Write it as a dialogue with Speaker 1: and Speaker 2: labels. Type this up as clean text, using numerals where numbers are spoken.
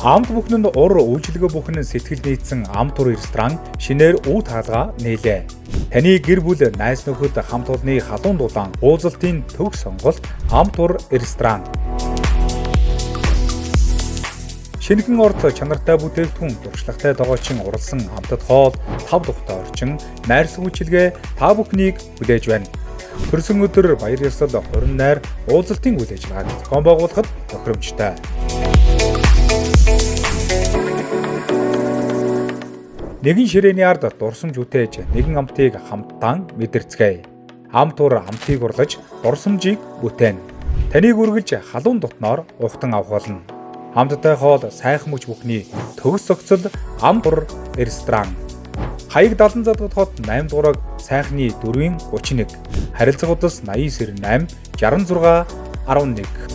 Speaker 1: Амт бүхнэнд ур үйлчилгээ бүхэн сэтгэл нийцсэн Амт тур ресторан шинээр үе таалга нээлээ. Таны гэр бүл найз нөхөд хамт олонны халуун дулаан уулзалтын төг сонголт Амт тур ресторан. Шинэхэн орц чанартай бүтээгдэхүүн туршлагатай дагуулчин уралсан амтд хоол 5 тухтай орчин найрсаг үйлчилгээ та бүхнийг хүлээж байна. Төрсөн өдөр баяр ёслол 20 найр уулзалтын үйл ажиллагааг зохион байгуулахад тохиромжтой. Нэгэн ширээний ард дурсамж үтээж нэгэн амтыг хамтдаа мэдэрцгээе. Амт тур амтыг урлаж дурсамжийг бүтээн. Таныг үргэлж халуун дотноор ухтан авах болно. Амттай хоол сайхан мөч бүхний төгс зохицол Амт тур ресторан. Хаяг 70 задгад хот 8 дуурайг сайхны 4-31, харилцаг удас 8998 66 11.